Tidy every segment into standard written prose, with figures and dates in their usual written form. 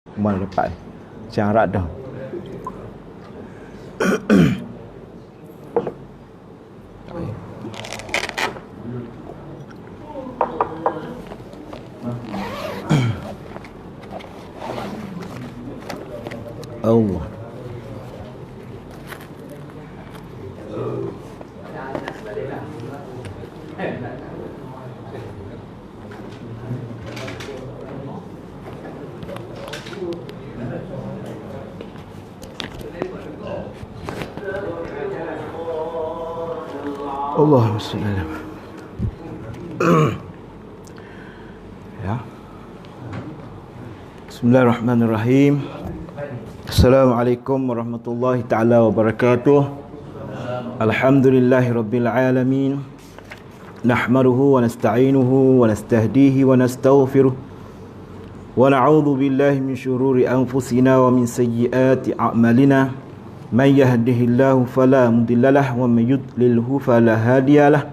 Mana dapat syarat dah. Allah. Allahumma shalli ala ya. Bismillahirrahmanirrahim. Assalamualaikum warahmatullahi taala wabarakatuh. Alhamdulillahirabbil alamin. Nahmaduhu wa nasta'inuhu wa nastahdihi wa nastaghfiruh. Wa na'udzu billahi min syururi anfusina wa min sayyiati a'malina. Man yahdihillahu fala mudhillalah wa man yudlilhu fala hadiyalah.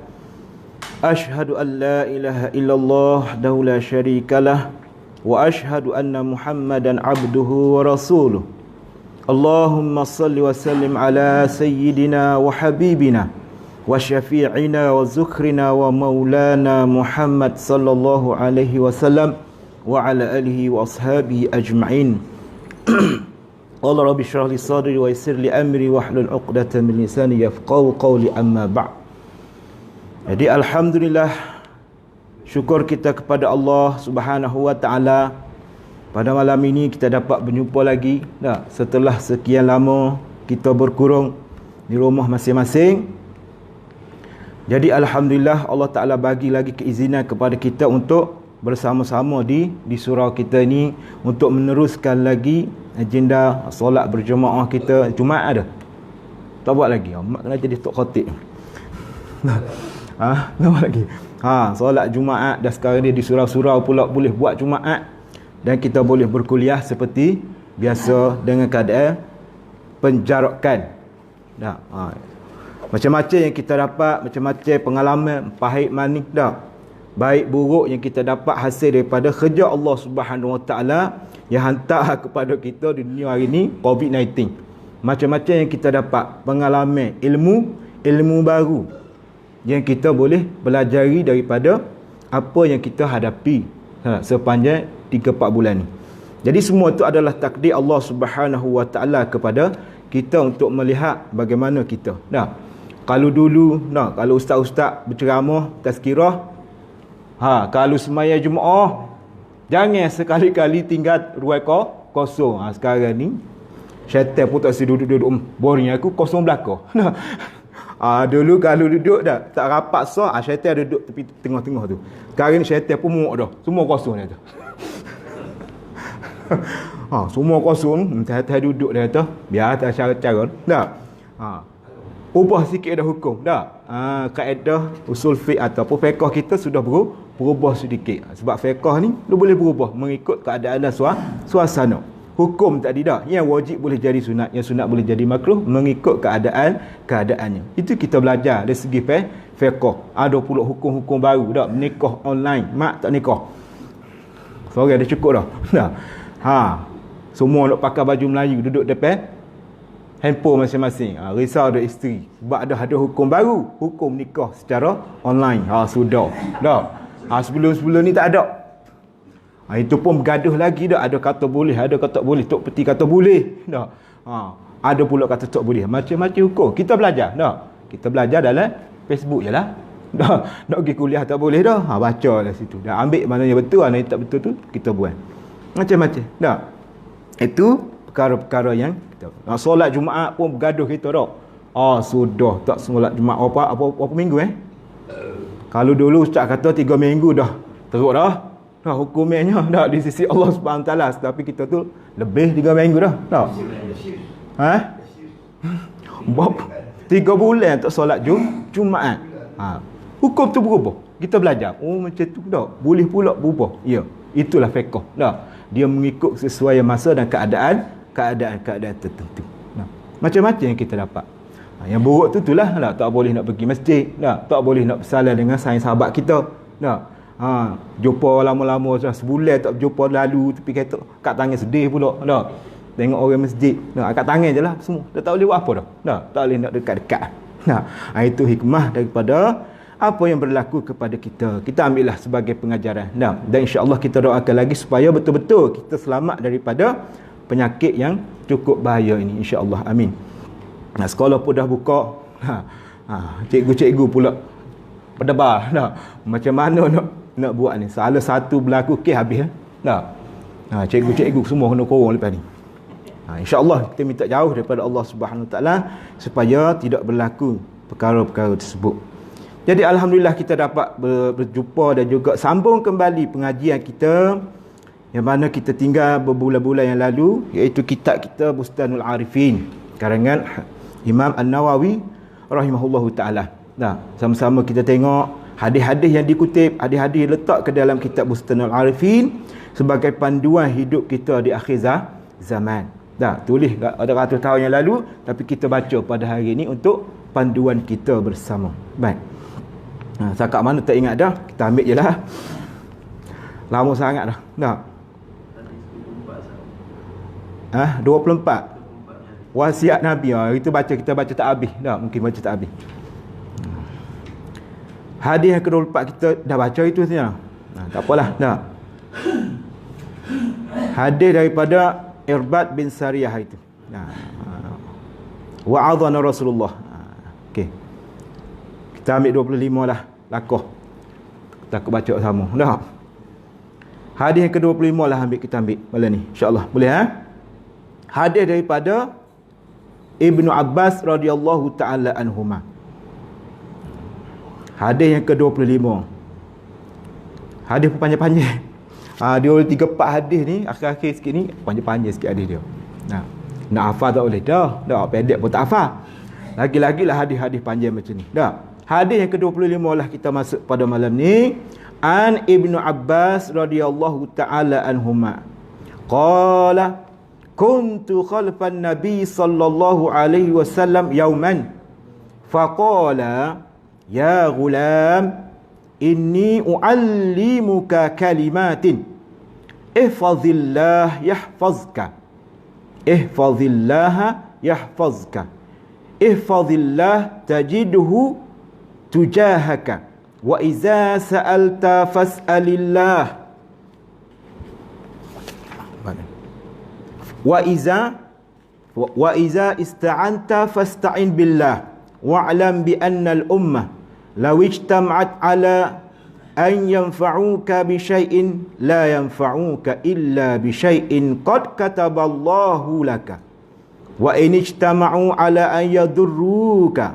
Ashhadu an la ilaha illallah wahdahu la syarikalah wa ashhadu anna Muhammadan abduhu wa rasuluh. Allahumma salli wa sallim ala sayyidina wa habibina wa syafi'ina wa zukrina wa maulana Muhammad sallallahu alaihi wasallam wa ala alihi wa ashabihi ajma'in. Qala rabbi shrah li sadri wa yassir li amri wahlul 'uqdatam min lisani yafqahu qawli, amma ba'd. Jadi alhamdulillah, syukur kita kepada Allah Subhanahu wa taala, pada malam ini kita dapat berjumpa lagi setelah sekian lama kita berkurung di rumah masing-masing. Jadi alhamdulillah, Allah Taala bagi lagi keizinan kepada kita untuk bersama-sama di surau kita ini untuk meneruskan lagi agenda solat berjemaah kita. Jumaat ada? Tak buat lagi. Mak kena jadi tok khatib. Tak buat lagi. Solat Jumaat dah sekarang ni di surau-surau pula boleh buat Jumaat, dan kita boleh berkuliah seperti biasa dengan keadaan penjarakan. Macam-macam yang kita dapat, macam-macam pengalaman pahit manis baik buruk yang kita dapat hasil daripada kerja Allah Subhanahu Wa Taala yang hantar kepada kita di dunia hari ini, COVID-19. Macam-macam yang kita dapat pengalaman, ilmu baru yang kita boleh belajari daripada apa yang kita hadapi sepanjang 3-4 bulan ni. Jadi semua itu adalah takdir Allah Subhanahu Wa Taala kepada kita untuk melihat bagaimana kita. Kalau dulu kalau ustaz-ustaz berceramah tazkirah, kalau semaya Jumaat jangan sekali-kali tinggal ruang kosong. Sekarang ni syaitan pun tak duduk boring aku kosong belakang. Dulu kalau duduk tak rapat syaitan duduk tepi tengah-tengah tu. Sekarang ni syaitan pun muak dah. Semua kosong dah tu. Semua kosong, tak duduk dah tu. Biar tak cara-cara. Ubah sikit dah hukum. Kaedah usul fiqh ataupun fiqh kita sudah berubah sedikit. Sebab fiqh ni dia boleh berubah mengikut keadaan dan suasana. Hukum tak ada. Yang wajib boleh jadi sunat, yang sunat boleh jadi makruh mengikut keadaannya. Itu kita belajar dari segi fiqh. Ada pula hukum-hukum baru nikah online, mak tak nikah. Sorry, dah cukup dah. Semua nak pakai baju Melayu, duduk depan handphone masing-masing. Risau ada isteri sebab ada hukum baru, hukum nikah secara online. Sudah sebelum ni tak ada. Itu pun bergaduh lagi ada kata boleh, ada kata boleh. Tok Peti kata boleh. Ada pula kata tak boleh. Macam-macam hukum kita belajar. Kita belajar dalam Facebook je lah. Nak pergi kuliah tak boleh dah. Baca lah situ. Dah ambil mana yang betul, mana yang tak betul tu kita buat. Macam-macam. Itu perkara-perkara yang kita. Solat Jumaat pun bergaduh kita sudah tak solat Jumaat apa minggu Kalau dulu ustaz kata 3 minggu dah teruk dah hukumnya di sisi Allah Subhanahu Taala, tapi kita tu lebih 3 minggu dah. Bab 3 bulan tak solat Jumaat. Hukum tu berubah. Kita belajar. Macam tu boleh pula berubah. Ya, itulah fiqh. Dia mengikut sesuai masa dan keadaan tertentu. Macam-macam yang kita dapat. Yang buruk tu itulah tak boleh nak pergi masjid, tak boleh nak bersalam dengan sahabat kita. Jumpa lama-lama sebulan tak jumpa lalu tepi kereta, kat tangan sedih pula dah. Tengok orang masjid, kat tangan je lah semua. Dah tak boleh buat apa dah. Tak boleh nak dekat-dekat. Itu hikmah daripada apa yang berlaku kepada kita. Kita ambillah sebagai pengajaran. Dan insya-Allah kita doakan lagi supaya betul-betul kita selamat daripada penyakit yang cukup bahaya ini, insya-Allah. Amin. Sekolah pun dah buka. Cikgu-cikgu pula berdebar macam mana nak buat ni. Salah satu berlaku kes habis cikgu-cikgu semua kena korong lepas ni. InsyaAllah kita minta jauh daripada Allah Subhanahu Wa Taala supaya tidak berlaku perkara-perkara tersebut. Jadi alhamdulillah kita dapat berjumpa dan juga sambung kembali pengajian kita yang mana kita tinggal berbulan-bulan yang lalu, iaitu kitab kita Bustanul Arifin karangan Imam An-Nawawi rahimahullahu taala. Sama-sama kita tengok hadis-hadis yang dikutip, hadis-hadis letak ke dalam kitab Bustanul Arifin sebagai panduan hidup kita di akhir zaman. Tulis ada ratus tahun yang lalu, tapi kita baca pada hari ini untuk panduan kita bersama. Baik. Cakap mana tak ingat dah, kita ambil je lah. Lama sangat dah. 24 wasiat Nabi. Kita baca tak habis dah, mungkin baca tak habis. Hadis yang ke-24 kita dah baca itu saja. Tak apalah dah. Hadis daripada Irbad bin Sariyah itu. Wa'adhana Rasulullah. Okey. Kita ambil 25 lah lakoh. Takut baca sama dah. Hadis yang ke-25 lah kita ambil malam ni, insya-Allah. Boleh Hadis daripada Ibnu Abbas radhiyallahu taala anhuma. Hadis yang ke-25. Hadis pun panjang-panjang. Dia 3-4 hadis ni, akhir-akhir sikit ni panjang-panjang sikit hadis dia. Nak hafal tak boleh dah. Pendek pun tak hafal. Lagi-lagilah hadis-hadis panjang macam ni. Hadis yang ke-25 lah kita masuk pada malam ni. An Ibnu Abbas radhiyallahu taala anhuma. Qala kuntu khalfan Nabi sallallahu alaihi wasallam yauman faqala ya ghulam inni uallimuka kalimatin ihfazillah yahfazka ihfazillah tajidhu tujahaka wa iza sa'alta fas'alillah wa iza ista'anta fasta'in billah wa'lam bi anna al-ummah law ijtama'at ala an yanfa'uka bi syai'in la yanfa'uka illa bi syai'in qad kataballahu laka wa in ijtama'u ala an yadurruka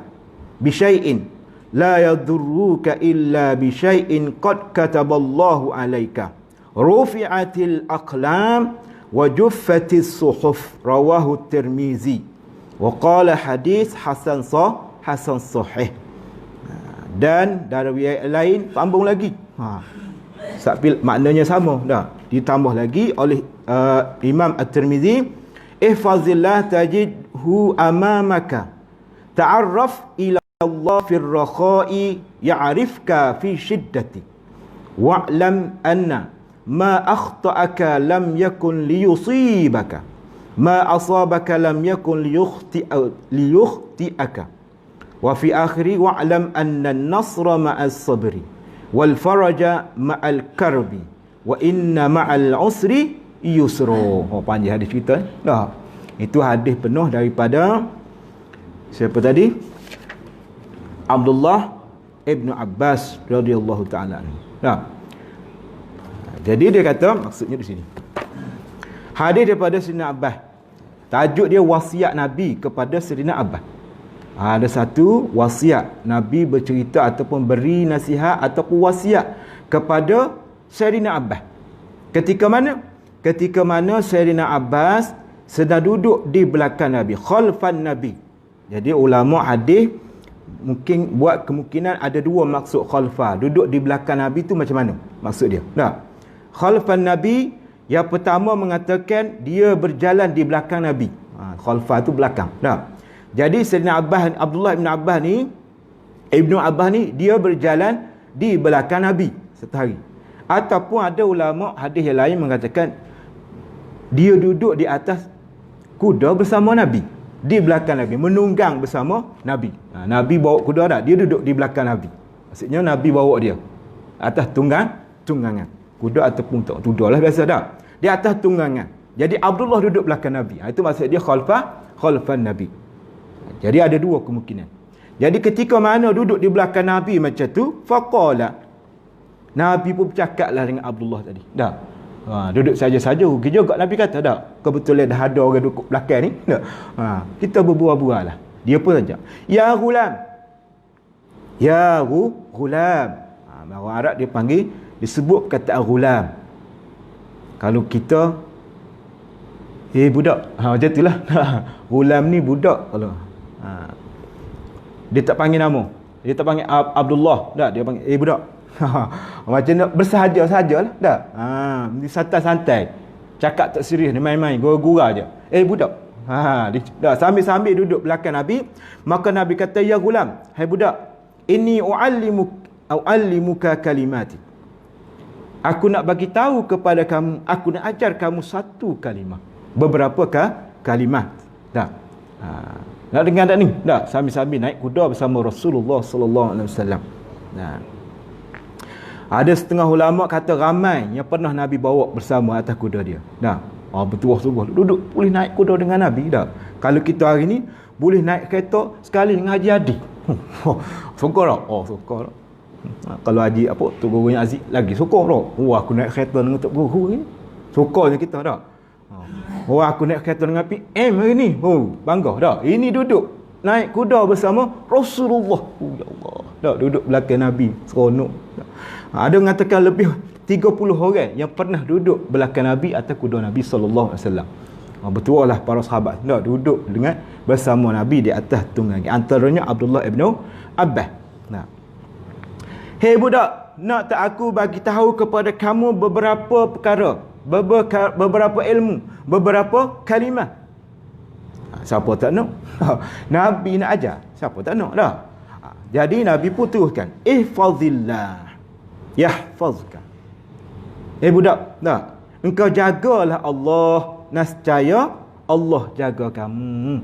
bi syai'in la yadurruka illa bi syai'in qad kataballahu alayka rufi'atil aqlam wa juffatis suhuf rawahu Tirmizi wa qala hadis hasan sahih. Dan dari riwayat lain sambung lagi. Maknanya sama dah. Ditambah lagi oleh Imam At-Tirmizi, ihfazillah tajidhu amamaka ta'arraf ila Allah fir rakha'i ya'rifka fi shiddati wa'lam anna ma akhta'aka lam yakun liyusibaka ma asabaka lam yakun liyukhti'aka wa fi akhiri wa'lam anna an-nasra ma'as sabri wal faraja ma'al karbi wa inna ma'al usri yusra. Panjang hadis kita dah. Itu hadis penuh daripada siapa tadi? Abdullah Ibnu Abbas radhiyallahu taala anhu. Jadi dia kata, maksudnya di sini hadis daripada Sayyidina Abbas, tajuk dia wasiat Nabi kepada Sayyidina Abbas. Ada satu wasiat Nabi bercerita ataupun beri nasihat ataupun wasiat kepada Sayyidina Abbas. Ketika mana Sayyidina Abbas sedang duduk di belakang Nabi, khalfan Nabi. Jadi ulama hadis mungkin buat kemungkinan ada dua maksud khalfa. Duduk di belakang Nabi tu macam mana maksud dia? Khalfan Nabi, yang pertama mengatakan dia berjalan di belakang Nabi. Khalfa tu belakang. Jadi Sayyidina Abdullah bin Abbas ni, Ibnu Abbas ni, dia berjalan di belakang Nabi satu hari. Ataupun ada ulama hadis yang lain mengatakan dia duduk di atas kuda bersama Nabi, di belakang Nabi, menunggang bersama Nabi. Nabi bawa kuda tak? Dia duduk di belakang Nabi. Maksudnya Nabi bawa dia atas tunggangan. Kuda ataupun tudar lah biasa tak? Di atas tunggangan. Jadi Abdullah duduk belakang Nabi. Itu maksud dia khalfan Nabi. Jadi ada dua kemungkinan. Jadi ketika mana duduk di belakang Nabi macam tu, faqala, Nabi pun bercakaplah dengan Abdullah tadi. Dah. Duduk saja-saja rugi juga Nabi kata tak? Kebetulan dah ada orang duduk belakang ni. Tak? Kita berbual-bual lah. Dia pun saja. Ya ghulam. Ya ghulam. Orang Arab dia panggil, disebut kata ghulam. Kalau kita budak. Macam itulah. Ghulam ni budak kalau. Dia tak panggil nama. Dia tak panggil Abdullah. Tak, dia panggil budak. Macam nak bersahaja-sahajalah. Tak? Dia santai-santai. Cakap tak serius, dia main-main, gura-gura je. Budak. Dah sambil-sambil duduk belakang Nabi, maka Nabi kata, ya gulam, hai budak, inni uallimuka kalimati. Aku nak bagi tahu kepada kamu, aku nak ajar kamu satu kalimah. Beberapa kalimat. Dah. Nak dengar tak ni? Dah, sambil-sambil naik kuda bersama Rasulullah sallallahu alaihi wasallam. Nah. Ada setengah ulama kata ramai yang pernah Nabi bawa bersama atas kuda dia. Dah. Betul sungguh. Duduk boleh naik kuda dengan Nabi dah. Kalau kita hari ni boleh naik kereta sekali dengan Haji Adi. Sokor tak? Sokor tak. Kalau Haji Tok Gurunya Aziz lagi sokor tak? Aku naik kereta dengan Tok Guru ni. Sokornya kita tak. Aku naik kereta dengan PM hari ni. Bangga tak? Ini duduk naik kuda bersama Rasulullah. Ya Allah. Tak duduk belakang Nabi. Seronok. Ada mengatakan lebih 30 orang yang pernah duduk belakang Nabi atas kuda Nabi sallallahu alaihi wasallam. Betul lah para sahabat. Tak duduk dengan bersama Nabi di atas tunggangan. Antaranya Abdullah ibn Abbas. Nah. Hei budak, nak tak aku bagi tahu kepada kamu beberapa perkara, beberapa ilmu, beberapa kalimah. Siapa tak nak? Nabi nak ajar. Siapa tak nak dah. Jadi Nabi pun teruskan, ihfazillah yahfazka. Budak, tak? Engkau jagalah Allah, nescaya Allah jaga kamu.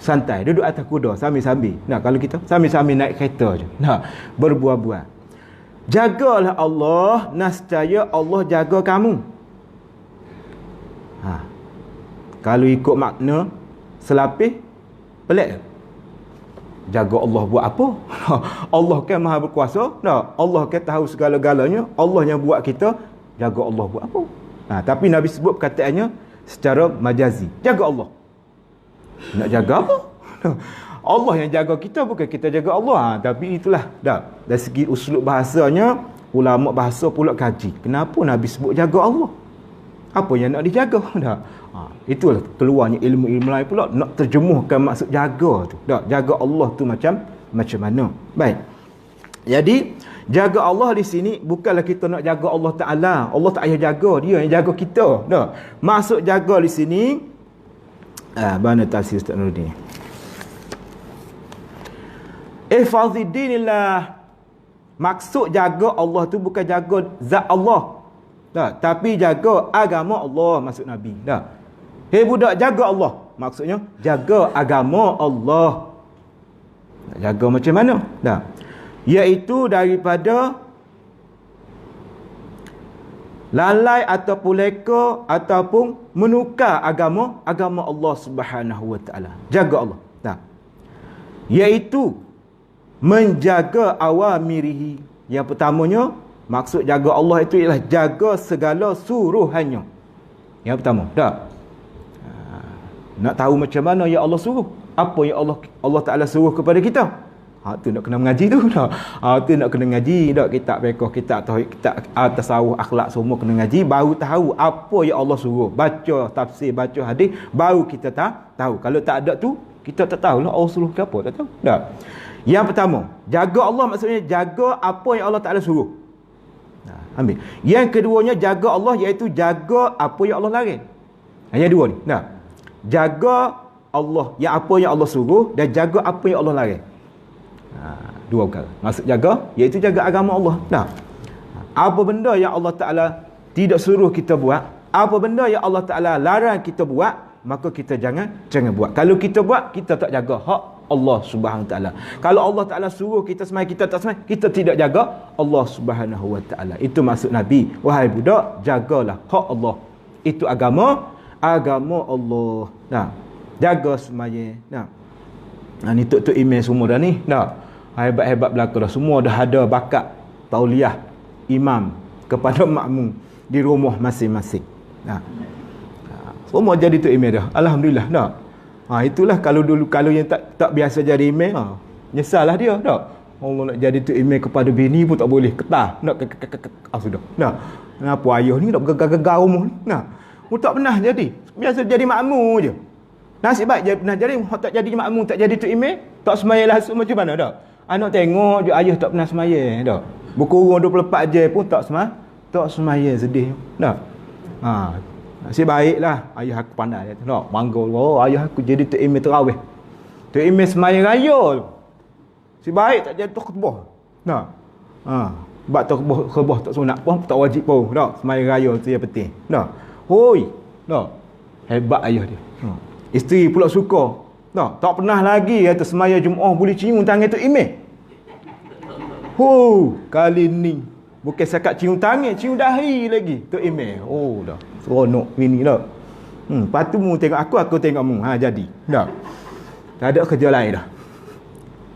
Santai, duduk atas kuda sambil-sambil. Nah, kalau kita sambil-sambil naik kereta je. Nah, berbual-bual. Jagalah Allah, nescaya Allah jaga kamu. Kalau ikut makna selapis, pelik. Jaga Allah buat apa? Allah kan maha berkuasa. Tak? Allah kan tahu segala-galanya. Allah yang buat kita. Jaga Allah buat apa? Tapi Nabi sebut perkataannya secara majazi. Jaga Allah. Nak jaga apa? Allah yang jaga kita, bukan kita jaga Allah. Tapi itulah. Tak? Dari segi uslub bahasanya, ulama bahasa pula kaji. Kenapa Nabi sebut jaga Allah? Apa yang nak dijaga? Tak? Itulah keluarnya ilmu-ilmu lain pula nak terjemuhkan maksud jaga tu. Tak, jaga Allah tu macam mana. Baik. Jadi jaga Allah di sini bukanlah kita nak jaga Allah Taala. Allah tak payah jaga, dia yang jaga kita. Tak. Maksud jaga di sini mana tafsir Ustaz Nuruddin. Ihfazidinillah. Maksud jaga Allah tu bukan jaga zat Allah. Tak, tapi jaga agama Allah maksud Nabi. Tak. Hei budak, jaga Allah. Maksudnya jaga agama Allah. Jaga macam mana? Tak. Iaitu daripada lalai ataupun leka ataupun menukar agama Allah Subhanahu wa taala. Jaga Allah. Tak. Iaitu menjaga awamirihi. Yang pertamanya, maksud jaga Allah itu ialah jaga segala suruhannya. Yang pertama. Tak. Nak tahu macam mana yang Allah suruh, apa yang Allah Taala suruh kepada kita, tu nak kena mengaji tu. Tu nak kena ngaji. Tak, kitab fiqh, kitab tauhid, kitab tasawuf, akhlak, semua kena ngaji, baru tahu apa yang Allah suruh. Baca tafsir, baca hadis, baru kita tahu. Kalau tak ada tu, kita tak tahulah Allah suruh ke apa, tak tahu. Tak. Yang pertama, jaga Allah maksudnya jaga apa yang Allah Taala suruh. Ambil. Yang keduanya jaga Allah iaitu jaga apa yang Allah larang. Yang dua ni. Tak. Jaga Allah, yang apa yang Allah suruh, dan jaga apa yang Allah larang. Dua perkara. Maksud jaga iaitu jaga agama Allah. Tak. Apa benda yang Allah Ta'ala tidak suruh kita buat, apa benda yang Allah Ta'ala larang kita buat, maka kita jangan buat. Kalau kita buat, kita tak jaga hak Allah Subhanahu Wa Ta'ala. Kalau Allah Ta'ala suruh kita semai, kita tak semai, kita tidak jaga Allah Subhanahu Wa Ta'ala. Itu maksud Nabi, wahai budak, jagalah hak Allah. Itu agama Allah. Nah, jaga semaya. Nah, ni tok email semua dah ni. Nah, hebat-hebat belaka dah. Semua dah ada bakat tauliah imam kepada makmum di rumah masing-masing. Nah, semua jadi tok email dah. Alhamdulillah. Nah, itulah kalau dulu yang tak biasa jadi email, nyesallah dia. Dah. Allah nak jadi tok email kepada bini pun tak boleh. Ketah. Nak sudah. Nah, kenapa ayah ni nak gegar-gegar rumah ni? Nah, tak pernah jadi. Biasa jadi makmum je. Nasib baik dia pernah jadi, tak jadi makmum, tak jadi tok email, tak semaya langsung macam mana dah. Anak tengok je ayah tak pernah semaya dah. Berkurung 24 jam pun tak semaya, sedih. Dah. Nasib baiklah ayah aku pandai dia. Nak manggil, ayah aku jadi tok email tarawih. Tok email semaya raya. Si baik tak jadi tok khutbah. Nah. Sebab tok khutbah tak sunat pun, tak wajib pun. Dah, semaya raya tu yang penting. Dah. Hoi. Dah. Hebat ayah dia. Isteri pula suka. Tak pernah lagi kata semaya Jumaat boleh cium tangan tu email. Kali ni bukan sekat cium tangan, cium dahi lagi tu email. Dah. Seronok bini dah. Lepas tu mu tengok aku tengok mu. Jadi. Dah. Tak ada kerja lain dah.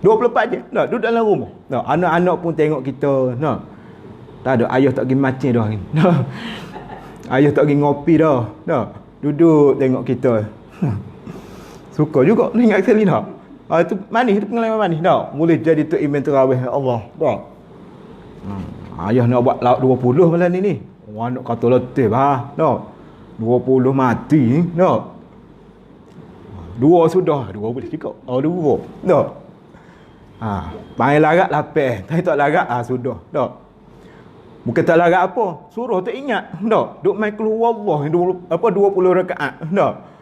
24 jam. Dah, duduk dalam rumah. Dah, anak-anak pun tengok kita. Dah. Tak ada ayah tak pergi macam dah ni. Dah. Ayah tak pergi ngopi dah. Dah. Duduk tengok kita. Suka juga ni ingat sekali dah. Itu manis, itu pengalaman manis dah. Boleh jadi tok imam tarawih Allah. Dah. Ayah nak buat lauk 20 malam ni. Anak kata letih bah. Dah. 20 mati dah. 2 sudah, 2 boleh juga. 2. Dah. Main larat lapar. Tapi tak larat sudah. Dah. Bukan tak larat apa. Suruh tak ingat. Dah. Duk main keluar Allah 20 rakaat. Dah.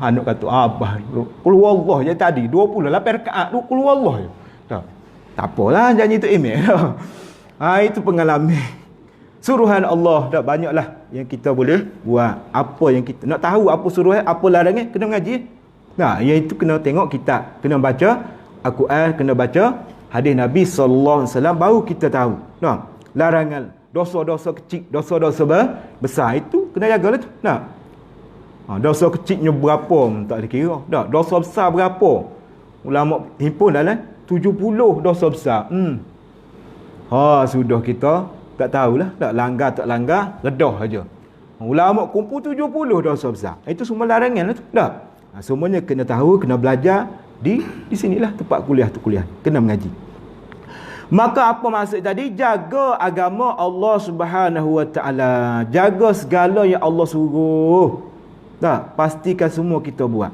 Anak kata abah keluar Allah je tadi 28 rakaat keluar Allah je. Tak apalah janji tu email. Itu pengalaman suruhan Allah. Dah banyaklah yang kita boleh buat. Apa yang kita nak tahu, apa suruhan, apa larangan, kena mengaji. Yang itu kena tengok kitab, kena baca Al-Quran, kena baca hadis Nabi sallallahu alaihi wasallam, baru kita tahu. Larangan dosa-dosa kecil, dosa-dosa besar itu kena jagalah tu. Dosa kecilnya berapa tak dikira. Dah, dosa besar berapa? Ulama himpun dalam 70 dosa besar. Sudah kita tak tahulah, tak langgar tak langgar, redah aja. Ulama kumpul 70 dosa besar. Itu semua larangan lah tu. Dah. Semuanya kena tahu, kena belajar di sinilah tempat kuliah tu kuliah. Kena mengaji. Maka apa maksud tadi? Jaga agama Allah Subhanahu Wa Ta'ala. Jaga segala yang Allah suruh. Pastikan semua kita buat.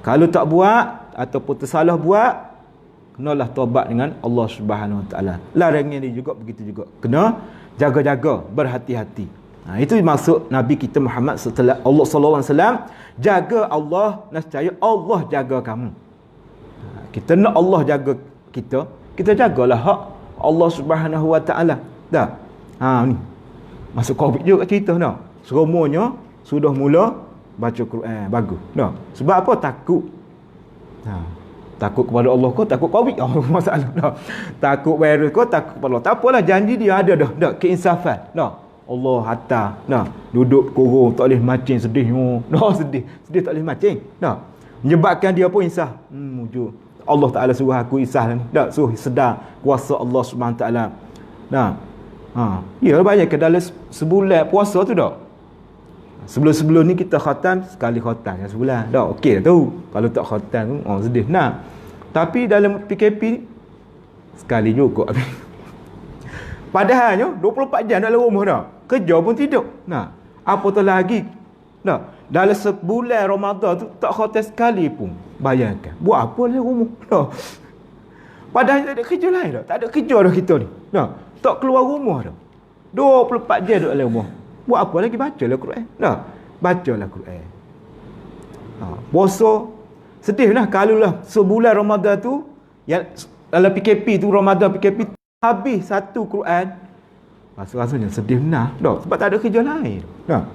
Kalau tak buat ataupun tersalah buat, kenalah taubat dengan Allah Subhanahu Wa Ta'ala. Larangan dia juga begitu juga. Kena jaga-jaga, berhati-hati. Itu maksud Nabi kita Muhammad setelah Allah sallallahu alaihi wasallam, jaga Allah, nescaya Allah jaga kamu. Kita nak Allah jaga kita, kita jagalah hak Allah Subhanahu Wa Ta'ala. Dah. Ni. Masuk Covid juga cerita dah. Semuanya sudah mula baca Quran. Bagus. Dah. Sebab apa? Takut. Takut kepada Allah ko, takut Covid. Masalah. Dah. Takut virus ko, takut kepada Allah. Tak apalah, janji dia ada dah. Dah, keinsafan. Dah. Allah hatta. Dah. Duduk kurung, tak boleh macing, sedih. Dah, sedih. Sedih tak boleh macing. Dah. Menyebabkan dia pun insaf. Wujud. Allah Ta'ala suruh aku insaf. Dah, suruh sedar kuasa Allah Subhanahu Wa Ta'ala. Dah. Ya, banyak ke dalam sebulan puasa tu dah. Sebelum ni kita khatam sekali khatam yang sebulan. Dah okey dah tu. Kalau tak khatam tu sedih. Tapi dalam PKP sekali juga. Padahalnya 24 jam dalam rumah dah. Kerja pun tidur. Apatah lagi. Dalam sebulan Ramadan tu tak khatam sekali pun. Bayangkan. Buat apa dalam rumah? Padahal tak ada kerja lain dah. Tak ada kerja dah kita ni. Tak keluar rumah dah. 24 jam duduk dalam rumah. Buat apa lagi? Bacalah Quran. Bacalah Quran. Puasa sedih lah kalau lah sebulan Ramadan tu yang dalam PKP tu, Ramadan PKP habis satu Quran Rasa-rasanya sedih benar dah, sebab tak ada kerja lain dah.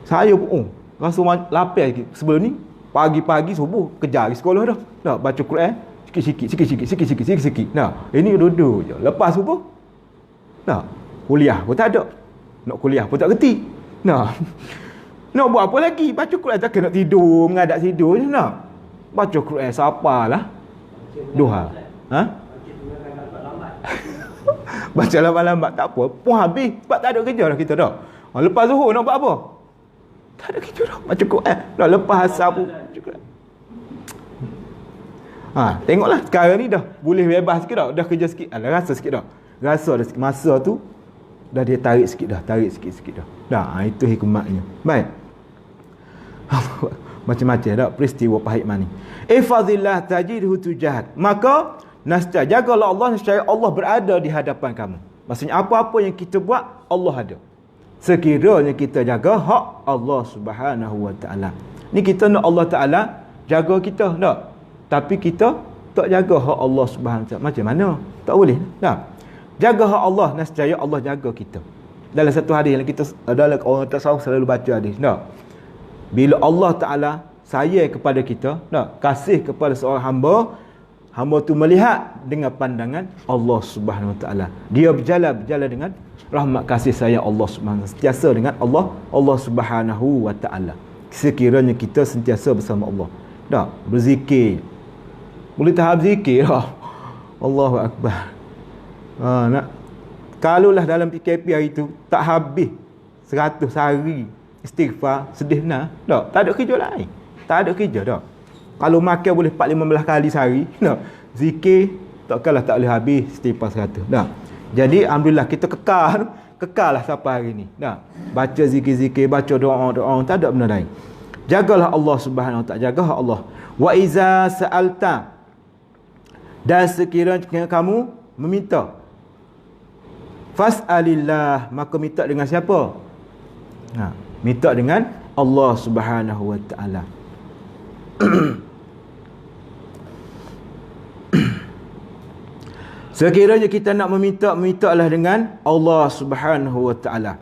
Saya pun rasa lapar sebelum ni. Pagi-pagi subuh kejar pergi sekolah dah. Dah baca Quran sikit-sikit. Nah, ini duduk je. Lepas subuh dah kuliah pun tak ada. Nak kuliah pun tak reti. Nah. Nak buat apa lagi? Baca Quran tak nak tidur, mengadap tidur je nak. Baca Quran siapalah. Duha. Baca lambat-lambat tak apa. Pun habis sebab tak ada kerja dah kita dah. Lepas zuhur nak buat apa? Tak ada kerja dah. Baca Quran. Dah lepas asar pun baca Quran. Tengoklah sekarang ni dah boleh bebas sikit dah. Dah kerja sikit. Rasa sikit dah. Rasa dah sikit. Masa tu dah dia tarik sikit dah. Tarik sikit dah. Itu hikmatnya. Baik. Macam-macam dah peristiwa pahit mani. Ifadillah tajidhu tujahak. Maka nasca jagalah Allah, nescaya Allah berada di hadapan kamu. Maksudnya apa-apa yang kita buat Allah ada. Sekiranya kita jaga hak Allah Subhanahu wa taala. Ni kita nak Allah Taala jaga kita tak? Tapi kita tak jaga hak Allah Subhanahu wa taala. Macam mana? Tak boleh. Tak. Jaga hak Allah, nescaya Allah jaga kita. Dalam satu hadis yang kita dalam orang tasawuf selalu baca hadis. Tak. Bila Allah Taala sayang kepada kita, tak? Kasih kepada seorang hamba, hamba tu melihat dengan pandangan Allah Subhanahu wa taala. Dia berjalan dengan rahmat kasih sayang Allah Subhanahu wa taala, sentiasa dengan Allah Subhanahu wa taala. Sekiranya kita sentiasa bersama Allah, dah berzikir, boleh tahap zikir dah. Allahu akbar. Nak kalaulah dalam PKP hari tu tak habis 100 hari istighfar, sedih nah, tak ada kerja lain. Tak ada kerja dah. Kalau makan boleh 4-15 kali sehari, dah. Zikir takkanlah tak boleh habis istighfar 100. Dah. Jadi alhamdulillah kita kekal lah sampai hari ni. Dah. Baca zikir-zikir, baca doa-doa, tak ada benda lain. Jagalah Allah Subhanahu wa taala, jagalah Allah. Wa iza sa'alta, dan sekiranya kamu meminta, fas'alillah, maka minta dengan siapa? Minta dengan Allah Subhanahu wa taala. Sekiranya kita nak meminta, mintalah dengan Allah Subhanahu wa taala.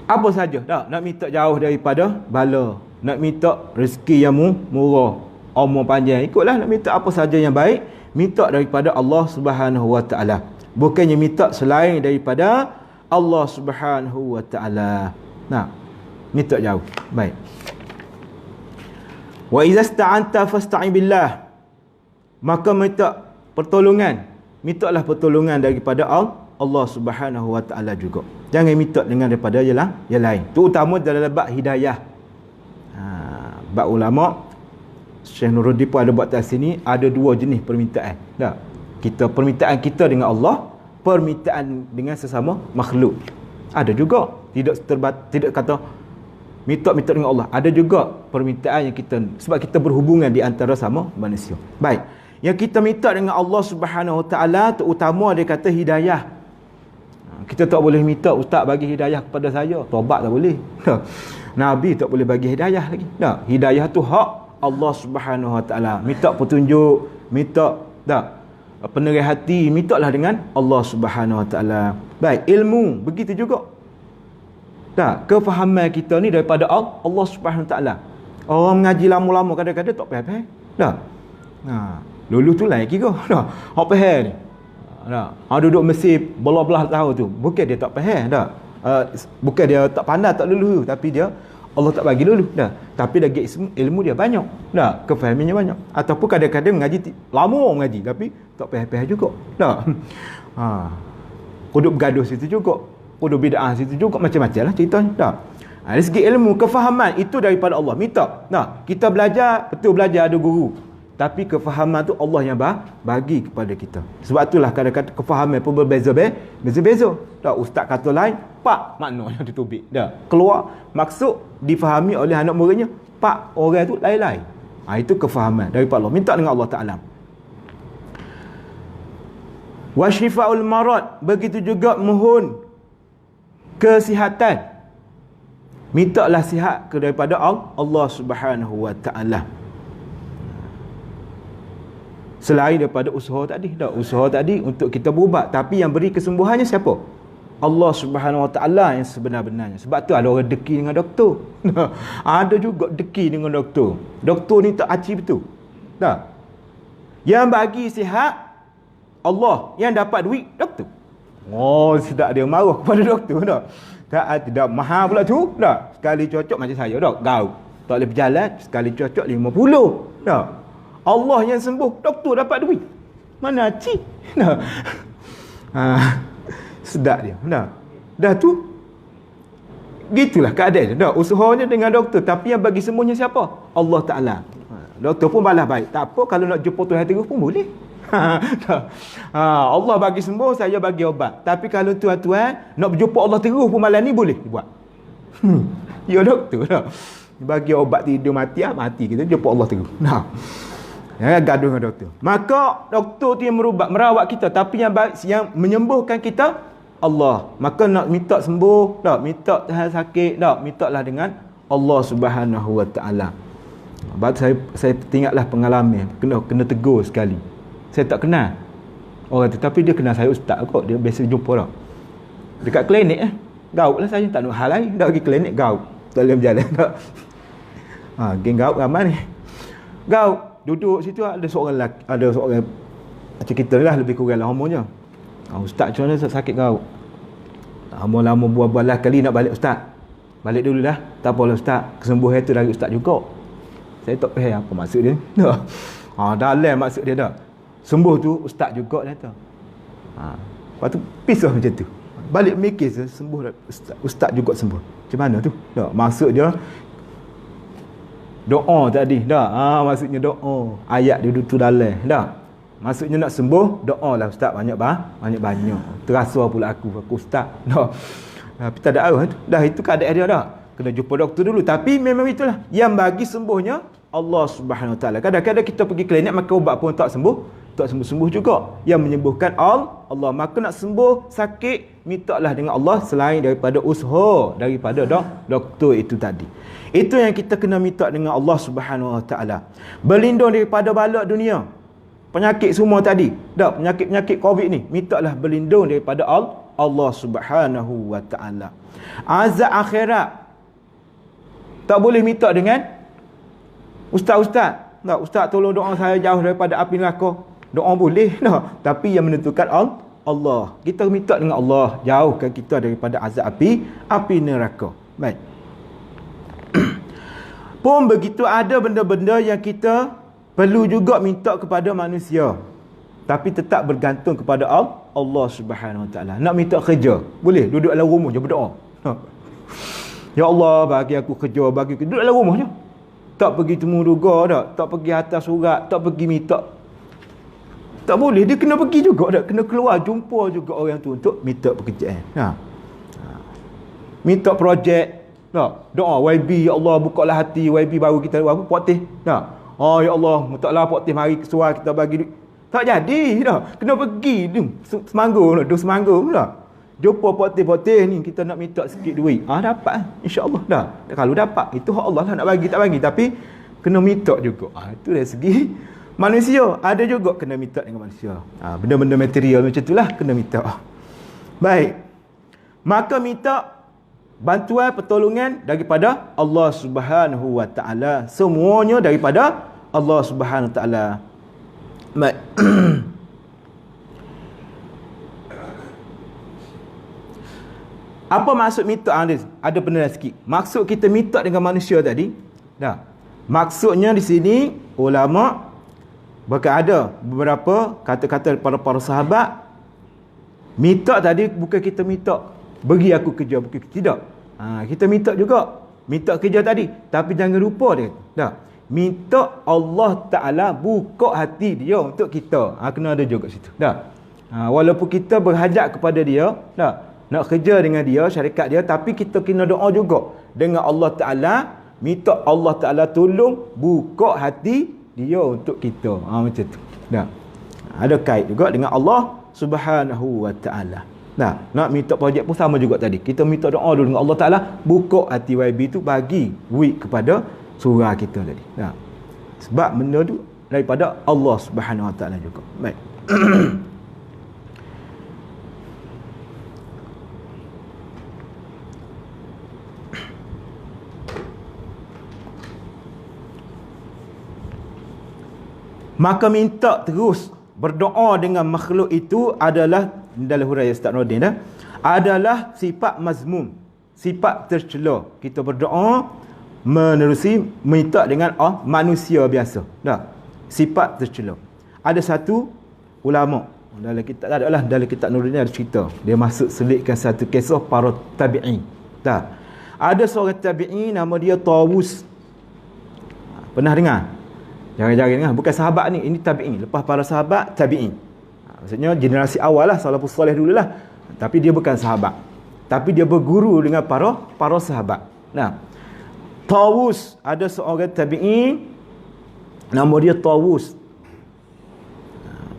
Apa saja, tak? Nak minta jauh daripada bala, nak minta rezeki yang murah, umur panjang, ikutlah. Nak minta apa saja yang baik, minta daripada Allah Subhanahu wa taala. Bukannya minta selain daripada Allah Subhanahu wa taala. Nah, minta jauh. Baik. Wa idza sta'anta fasta'in billah. Maka minta pertolongan, mintalah pertolongan daripada Allah Subhanahu wa taala juga. Jangan minta dengan daripada yang lain. Terutama dalam bab hidayah. Bab ulama Syekh Nuruddin pun ada buat atas sini, ada 2 jenis permintaan. Tak? Permintaan kita dengan Allah, permintaan dengan sesama makhluk. Ada juga. Tidak kata minta dengan Allah. Ada juga permintaan yang kita, sebab kita berhubungan di antara sama manusia. Baik. Yang kita minta dengan Allah Subhanahu wa taala, terutama dia kata hidayah. Kita tak boleh minta ustaz bagi hidayah kepada saya, taubat tak boleh. Nabi tak boleh bagi hidayah lagi. Tak. Hidayah tu hak Allah Subhanahu wa taala. Minta petunjuk, minta penerang hati, mintalah dengan Allah Subhanahu wa taala. Baik, ilmu begitu juga. Tak, kefahaman kita ni daripada Allah Subhanahu wa taala. Orang mengaji lama-lama kadang-kadang tak faham. Tak. Lulu tu lain kira. Dah. Hak faham ni. Dah. Duduk Mesir belah-belah tahun tu. Bukan dia tak faham dah. Bukan dia tak pandai, tak lulu, tapi dia Allah tak bagi lulu dah. Tapi lagi ilmu dia banyak. Dah, kefahamannya banyak. Ataupun kadang-kadang mengaji lama mengaji tapi tak faham-faham juga. Dah. Kuduk bergaduh situ juga. Kuduk bid'ah situ juga, macam-macam lah ceritanya. Dah. Dari segi ilmu, kefahaman itu daripada Allah. Minta. Nah, kita belajar, betul belajar ada guru. Tapi kefahaman tu Allah yang bagi kepada kita. Sebab itulah kadang-kadang kefahaman pun berbeza-beza. Tak, ustaz kata lain, pak maknanya ditubik. Dah. Keluar maksud difahami oleh anak muridnya, pak orang tu lain-lain. Itu kefahaman daripada Allah. Minta dengan Allah Taala. Wa syifa'ul marad, begitu juga mohon kesihatan. Mintalah sihat daripada Allah Subhanahu wa taala. Selain daripada usaha tadi. Tak, usaha tadi untuk kita berubat, tapi yang beri kesembuhannya siapa? Allah Subhanahu Wa Taala yang sebenar-benarnya. Sebab tu ada orang deki dengan doktor. Ada juga deki dengan doktor. Doktor ni tak aci betul. Tak. Yang bagi sihat Allah, yang dapat duit doktor. Oh, sedap dia marah kepada doktor tak? Tak mahal pula tu. Tak. Sekali cocok macam saya tak. Gaut. Tak boleh berjalan, sekali cocok 50. Tak. Allah yang sembuh, doktor dapat duit. Mana aci? Tak. Sedap dia. Dah tu gitulah keadaan. Dah usahanya dengan doktor, tapi yang bagi sembuhnya siapa? Allah Taala. Doktor pun balas baik. Tak apa, kalau nak jumpa Tuhan terus pun boleh. Allah bagi sembuh, saya bagi obat. Tapi kalau tuan-tuan nak berjumpa Allah terus pun malam ni boleh buat. Ya doktor dah. Bagi obat tidur mati mati, kita jumpa Allah terus. Jangan gaduh dengan doktor. Maka doktor tu yang merawat kita, tapi yang menyembuhkan kita Allah. Maka nak minta sembuh, tak minta tahan sakit, tak mintalah dengan Allah Subhanahu Wa Taala. Sebab saya teringatlah pengalaman, kena tegur sekali. Saya tak kenal orang tu, tapi dia kenal saya ustaz kot. Dia biasa jumpa dah dekat klinik gaut lah. Saya tak nak hal lain, dah pergi klinik gaut, tak boleh berjalan tak. Geng gaut ramai ni. Gaut duduk situ, ada seorang macam kita lah, lebih kurang lah umurnya. Ustaz macam mana sakit gaut? Lama-lama buat-buat lah kali nak balik ustaz. Balik dulu lah. Tak apalah ustaz, kesembuhan itu dari ustaz juga. Saya tak faham apa maksud dia. Dalam maksud dia dah. Sembuh tu ustaz juga dah tu. Lepas tu pisah macam tu. Balik mikir sembuh ustaz juga sembuh. Macam mana tu? Tak, maksud dia doa tadi dah. Maksudnya doa. Ayat dia tu dalam dah. Maksudnya nak sembuh, doa lah ustaz banyak-banyak. Terasa pula aku ustaz. Dah. Tapi tak ada arah tu. Dah, itu keadaan dia dah. Kena jumpa doktor dulu. Tapi memang itulah. Yang bagi sembuhnya Allah Subhanahu Wa Taala. Kadang-kadang kita pergi klinik makan ubat pun tak sembuh. Tak sembuh-sembuh juga. Yang menyembuhkan Allah. Maka nak sembuh sakit, mintalah dengan Allah selain daripada usaha daripada doktor itu tadi. Itu yang kita kena minta dengan Allah Subhanahu Wa Taala. Berlindung daripada bala dunia. Penyakit semua tadi. Tak, penyakit-penyakit COVID ni, mintalah berlindung daripada Allah Subhanahu Wa Taala. Azab akhirat tak boleh minta dengan ustaz-ustaz. Tak, ustaz tolong doa saya jauh daripada api neraka. Doa boleh tak, tapi yang menentukan Allah. Kita minta dengan Allah, jauhkan kita daripada azab api neraka. Baik. Pun begitu, ada benda-benda yang kita perlu juga minta kepada manusia, tapi tetap bergantung kepada Allah Subhanahu Wa Taala. Nak minta kerja, boleh duduk dalam rumah je berdoa. Ya Allah, bagi aku kerja, duduk dalam rumah je. Tak pergi temu duga tak pergi atas surat, tak pergi minta. Tak boleh, dia kena pergi juga kena keluar jumpa juga orang tu untuk minta pekerjaan. Minta projek. Doa YB, ya Allah bukalah hati YB baru kita potih. Ya Allah, mintalah potih mari kesuai kita bagi duit. Tak jadi dah. Kena pergi semanggung dah. Jumpa potih-potih ni, kita nak minta sikit duit. Dapat insya-Allah dah. Kalau dapat, itu hak Allah lah, nak bagi tak bagi, tapi kena minta juga. Itu dari segi manusia. Ada juga kena minta dengan manusia. Benda-benda material macam itulah kena minta. Baik. Maka minta bantuan pertolongan daripada Allah Subhanahu Wa Taala. Semuanya daripada Allah Subhanahu Wa Taala. Baik. Apa maksud minta? Ada penerangan sikit. Maksud kita minta dengan manusia tadi, dah. Maksudnya di sini ulama ada beberapa kata-kata para sahabat. Minta tadi bukan kita minta bagi aku kerja, bukan, tidak. Kita minta juga, minta kerja tadi, tapi jangan lupa dia. Dah. Minta Allah Taala buka hati dia untuk kita. Kena ada juga situ. Dah. Walaupun kita berhajat kepada dia, dah. Nak kerja dengan dia, syarikat dia, tapi kita kena doa juga dengan Allah Taala, minta Allah Taala tolong buka hati dia untuk kita. Macam tu. Dah. Ada kait juga dengan Allah Subhanahu Wa Taala. Nak minta projek pun sama juga tadi. Kita minta doa dulu dengan Allah Taala, buka hati YB tu, bagi duit kepada surah kita tadi. Sebab benda tu daripada Allah Subhanahu Wa Taala juga. Baik. Maka minta terus berdoa dengan makhluk itu adalah dalam huraian Ustaz Nordin adalah sifat mazmum, sifat tercela. Kita berdoa menerusi minta dengan manusia biasa. Dah. Sifat tercela. Ada satu ulama dalam kitab Nordin ada cerita. Dia masuk selitkan satu kisah para tabi'in. Tak. Ada seorang tabi'in nama dia Tawus. Pernah dengar? Jangan-jangan dengar. Bukan sahabat ni. Ini tabi'in. Lepas para sahabat, tabi'in. Maksudnya generasi awal lah. Salafus salih dulu lah. Tapi dia bukan sahabat. Tapi dia berguru dengan para sahabat. Nah, Tawus. Ada seorang tabi'in. Nama dia Tawus.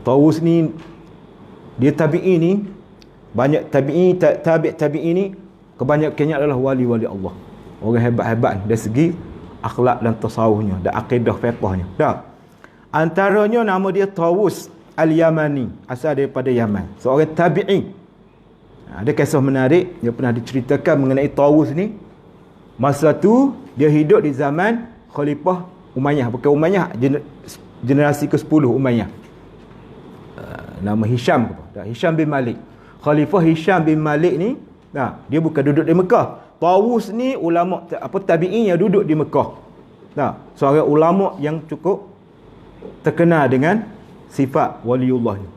Tawus ni, dia tabi'in ni. Banyak tabi'in, tabi'in ni. Kebanyakannya adalah wali-wali Allah. Orang hebat-hebat dari segi akhlak dan tasawufnya dan akidah fiqhnya. Dah. Antaranya nama dia Tawus Al-Yamani, asal daripada Yaman. Seorang tabi'in. Ada kisah menarik yang pernah diceritakan mengenai Tawus ni. Masa tu dia hidup di zaman Khalifah Umayyah, bukan Umayyah, generasi ke-10 Umayyah. Nama Hisham ke? Hisham bin Malik. Khalifah Hisham bin Malik ni, dia bukan duduk di Mekah. Tawus ni ulama tabi'in yang duduk di Mekah. Seorang ulama yang cukup terkenal dengan sifat waliullah ni.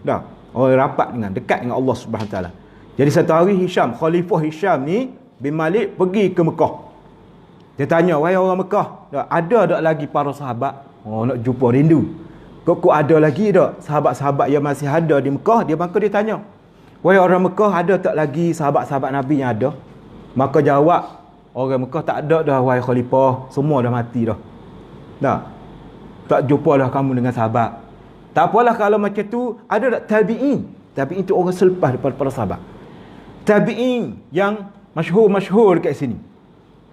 Orang rapat dengan, dekat dengan Allah Subhanahu Wa Taala. Jadi satu hari Khalifah Hisham ni bin Malik pergi ke Mekah. Dia tanya, wahai orang Mekah, ada tak lagi para sahabat? Nak jumpa rindu. Kok ada lagi tak sahabat-sahabat yang masih ada di Mekah? Dia tanya, wahai orang Mekah, ada tak lagi sahabat-sahabat Nabi yang ada? Maka jawab orang Mekah, tak ada dah wahai Khalifah, semua dah mati dah. Tak jumpa dah kamu dengan sahabat. Tak apalah kalau macam tu, ada tak tabi'in? Tabi'in tu orang selepas daripada para sahabat. Tabi'in yang masyhur dekat sini.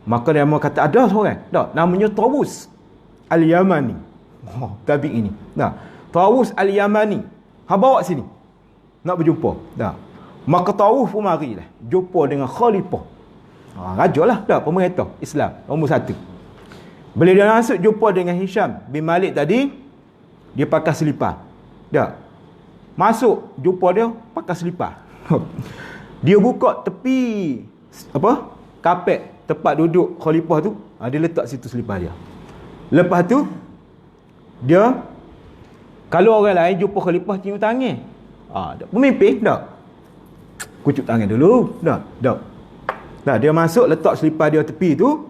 Maka dia mau kata ada seorang. Namanya Tawus Al-Yamani. Tabi'in ni. Tawus Al-Yamani. Bawa sini. Nak berjumpa. Maka Tawus pun marilah jumpa dengan Khalifah. Raja lah pemerintah Islam nombor 1. Bila dia masuk jumpa dengan Hisham bin Malik tadi, dia pakai selipar. Masuk jumpa dia pakai selipar. Dia buka tepi kapet tempat duduk Khalifah tu, dia letak situ selipar dia. Lepas tu dia, kalau orang lain jumpa Khalifah cium tangan, pemimpin kucuk tangan dulu. Dia masuk letak selipar dia tepi tu.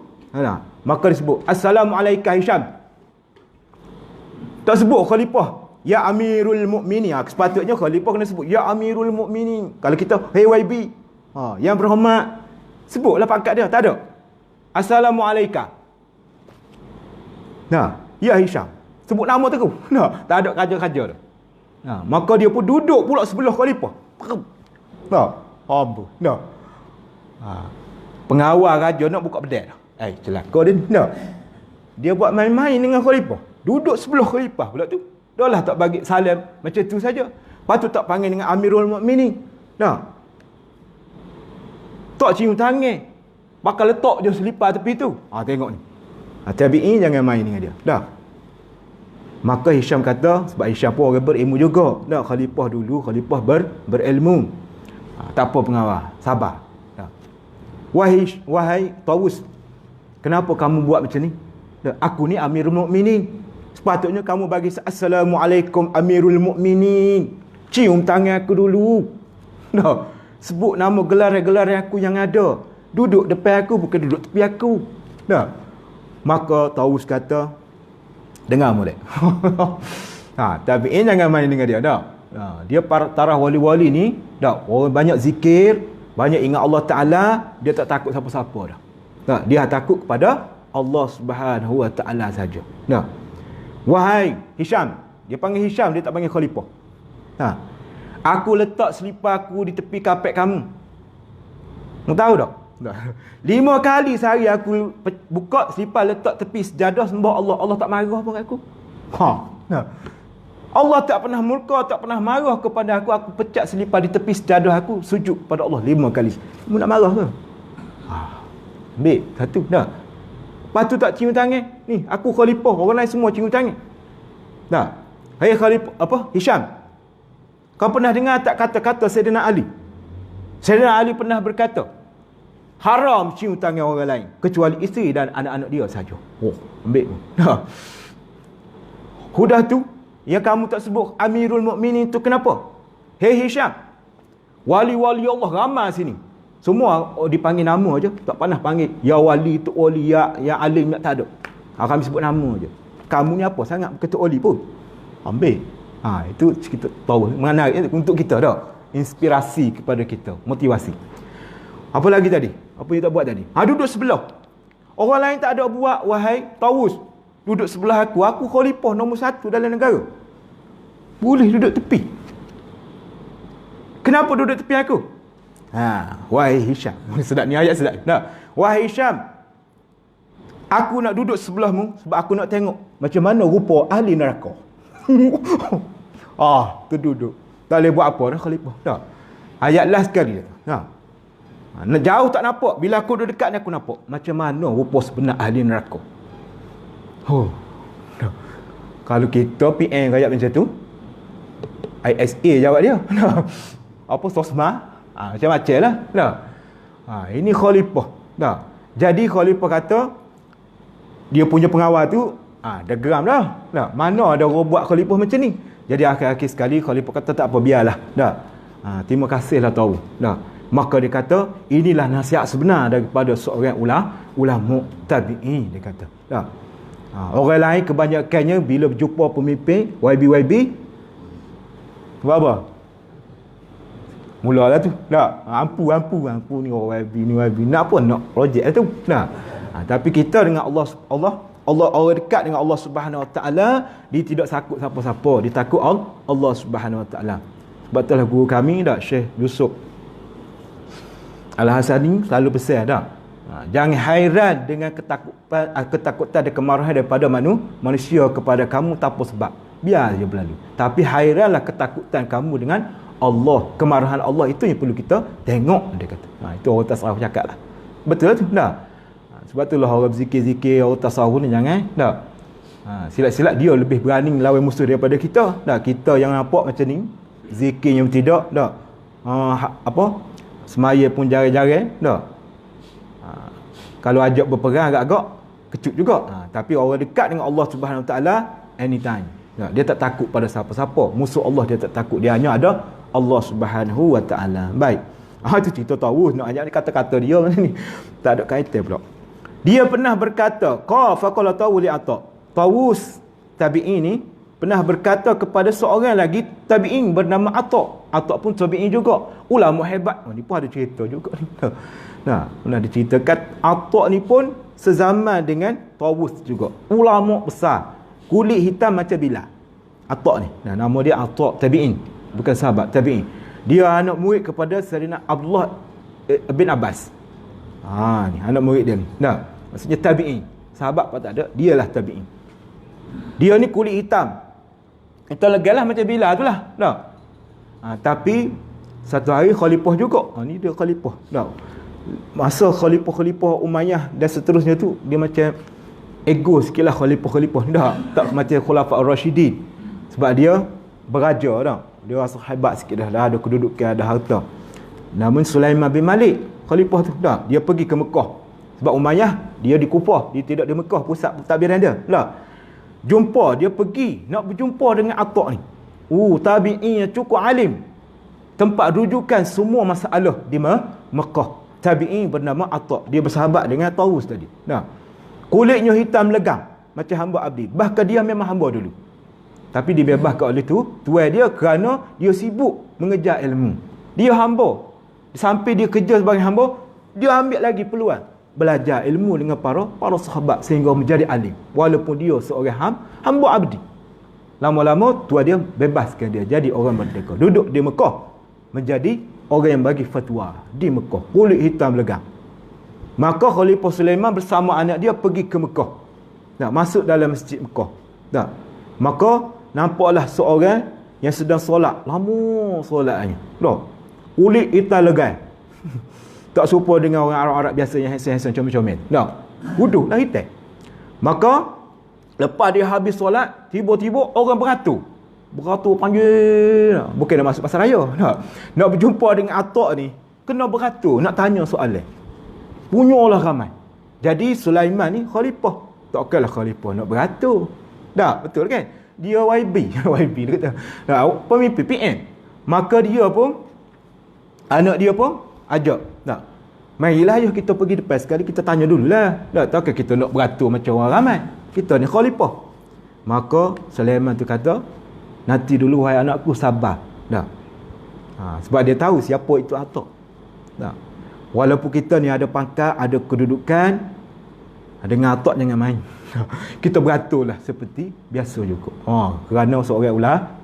Maka disebut Assalamualaikum Hisham. Tak sebut Khalifah ya Amirul Mukminin. Sepatutnya Khalifah kena sebut ya Amirul Mukminin. Kalau kita hey YB, yang berhormat, sebutlah pangkat dia. Tak ada. Assalamualaikum. Ya Hisham. Sebut nama tu. Tak ada kaja-kaja dah. Maka dia pun duduk pula sebelah Khalifah. Pengawal raja nak buka pedal. Celaka dia. Dia buat main-main dengan Khalifah. Duduk sebelah Khalifah pula tu. Dah lah tak bagi salam macam tu saja. Patut tak panggil dengan Amirul Mukminin. Tak cium tangan. Bakal letak je selipar tepi tu. Tengok ni. Tabi'in jangan main dengan dia. Maka Hisham kata, sebab Hisham pun orang berilmu juga. Khalifah dulu, Khalifah berilmu. Tak apa pengawal, sabar. Wahai Tawus, kenapa kamu buat macam ni? Aku ni Amirul Mukminin. Sepatutnya kamu bagi Assalamualaikum Amirul Mukminin. Cium tangan aku dulu. Sebut nama gelar-gelar aku yang ada. Duduk depan aku, bukan duduk tepi aku. Maka Tawus kata, dengar molek. Tabi'in jangan main dengan dia. Dia tarah wali-wali ni, orang banyak zikir, banyak ingat Allah Ta'ala, dia tak takut siapa-siapa dah. Dia takut kepada Allah Subhanahu Wa Ta'ala saja. Wahai Hisham, dia panggil Hisham, dia tak panggil Khalifah. Aku letak selipar aku di tepi kapet kamu. Kamu tahu tak? 5 kali sehari aku buka selipar letak tepi sejadah sembah Allah. Allah tak marah pun kat aku. Nah. Allah tak pernah murka, tak pernah marah kepada aku. Aku pecat selipar di tepi sejadah aku, sujud pada Allah 5 kali. Kamu nak marah ke? Ambil satu dah. Lepas tu tak cium tangan. Ni aku khalifah, orang lain semua cium tangan. Dah. Hai khalifah apa? Hisham. Kau pernah dengar tak kata-kata Sayyidina Ali? Sayyidina Ali pernah berkata, haram cium tangan orang lain kecuali isteri dan anak-anak dia saja. Oh, ambil. Dah. Hudah tu yang kamu tak sebut Amirul Mukminin tu kenapa? Hei Hisham, wali-wali Allah ramai sini. Semua dipanggil nama aja, tak pernah panggil ya wali, tu wali, ya alim, tak ada. Kami sebut nama aja. Kamu ni apa sangat ketua wali pun. Ambil. Itu kita tahu menarik untuk kita dah. Inspirasi kepada kita, motivasi. Apa lagi tadi? Apa yang tak buat tadi? Duduk sebelah. Orang lain tak ada buat, wahai Tawus. Duduk sebelah aku khalifah nombor 1 dalam negara. Boleh duduk tepi. Kenapa duduk tepi aku? Wahai Hisham. Sedap ni ayat sedap. Nah, wahai Hisham, aku nak duduk sebelahmu sebab aku nak tengok macam mana rupa ahli neraka. Terduduk. Tak boleh buat apa dah khalifah. Dah. Ayat last sekali. Jauh tak nampak. Bila aku duduk dekat ni aku nampak macam mana rupa sebenar ahli neraka. Kalau kita PM rakyat macam tu, ISA jawab dia. Apa SOSMA? Macam-macam lah. Ini khalifah. Jadi khalifah kata dia punya pengawal tu dah geram dah. Mana ada orang buat khalifah macam ni. Jadi akhir-akhir sekali khalifah kata tak apa, biarlah. Terima kasihlah tahu. Maka dia kata inilah nasihat sebenar daripada seorang ulama tabi'in, dia kata. Orang lain kebanyakannya bila berjumpa pemimpin YB buat apa? Mulalah tu. Ampu ni orang YB. Nak apa? Nak projek lah tu. Tapi kita dengan Allah orang dekat dengan Allah Subhanahu Wa Taala, dia tidak takut siapa-siapa, dia takut Allah Subhanahu Wa Taala. Sebab itulah guru kami Syekh Yusuf Al-Hasani selalu pesan jangan hairan dengan ketakutan dan kemarahan daripada manusia kepada kamu tanpa sebab. Biar je berlalu. Tapi hairanlah ketakutan kamu dengan Allah. Kemarahan Allah itu yang perlu kita tengok, dia kata. Itu orang tasawuf cakap lah. Betul tu? Sebab itulah orang berzikir-zikir, orang tasawuf ni jangan. Silat-silat dia lebih berani melawan musuh daripada kita. Kita yang nampak macam ni, zikir yang tidak. Semaya pun jarang-jarang. Kalau ajak berperang agak-agak kecut juga. Tapi orang dekat dengan Allah Subhanahu Wa Taala anytime. Dia tak takut pada siapa-siapa. Musuh Allah dia tak takut. Dia hanya ada Allah Subhanahu Wa Taala. Baik. Itu cerita Tawus. Nak ajak ni kata-kata dia ni. Tak ada kaitan pula. Dia pernah berkata, faqala Tawus li Ata. Tawus tabi'in ni pernah berkata kepada seorang lagi tabi'in bernama Ata. Ata pun tabi'in juga. Ulama hebat. Ni pun ada cerita juga ni. Pernah diceritakan Ata ni pun sezaman dengan Tawus juga. Ulama besar. Kulit hitam macam Bilal. Ata ni. Nama dia Ata tabi'in. Bukan sahabat, tabi'in. Dia anak murid kepada Sayyidina Abdullah bin Abbas. Ni anak murid dia ni. Maksudnya tabi'in. Sahabat pun tak ada, dialah tabi'in. Dia ni kulit hitam. Itu legalah macam Bilal tu lah. Tapi satu hari khalifah juga. Ni dia khalifah. Masa khalifah Umayyah dan seterusnya tu, dia macam ego sikit lah khalifah. Tak macam Khulafa Ar-Rasyidin. Sebab dia beraja dah. Dia rasa hebat sikit dah ada kedudukan, ada harta. Namun Sulaiman bin Malik khalifah tu dia pergi ke Mekah. Sebab Umayyah dia di Kufah, dia tidak di Mekah pusat pentadbiran dia. Dia pergi nak berjumpa dengan Ata ni. Tabi'in yang cukup alim. Tempat rujukan semua masalah di Mekah. Tabi'in bernama Ata. Dia bersahabat dengan Tawus tadi. Kulitnya hitam legam macam hamba abdi. Bahkan dia memang hamba dulu. Tapi dibebaskan oleh tuan dia kerana dia sibuk mengejar ilmu. Dia hamba. Sampai dia kerja sebagai hamba, dia ambil lagi peluang belajar ilmu dengan para sahabat sehingga menjadi alim. Walaupun dia seorang hamba abdi. Lama-lama tuan dia bebaskan dia jadi orang merdeka. Duduk di Mekah menjadi orang yang bagi fatwa di Mekah. Kulit hitam legam. Maka Khalifah Sulaiman bersama anak dia pergi ke Mekah. Masuk dalam masjid Mekah. Maka nampaklah seorang yang sedang solat, lama solatnya. Loh, kulit hitam legai. Tak serupa dengan orang Arab-Arab biasa yang handsome-handsome comel-comel. Tak. Duduklah hitam. Maka lepas dia habis solat, tiba-tiba orang beratur. Beratur panggil. Bukan nak masuk pasar raya. Nak berjumpa dengan atok ni, kena beratur, nak tanya soalan. Punyalah ramai. Jadi Sulaiman ni khalifah. Takkanlah khalifah nak beratur. Tak, betul kan? Dia YB. YB dia kata. Pemimpin PM. Maka dia pun, anak dia pun ajak. Tak. Marilah ayuh kita pergi depan sekali, kita tanya dululah. Tak kita nak beratur macam orang ramai. Kita ni khalifah. Maka Sulaiman tu kata, nanti dulu wahai anakku, sabar. Tak. Sebab dia tahu siapa itu atok. Tak. Walaupun kita ni ada pangkat, ada kedudukan, dengan atok jangan main. Kita beraturlah seperti biasa juga. Kerana seorang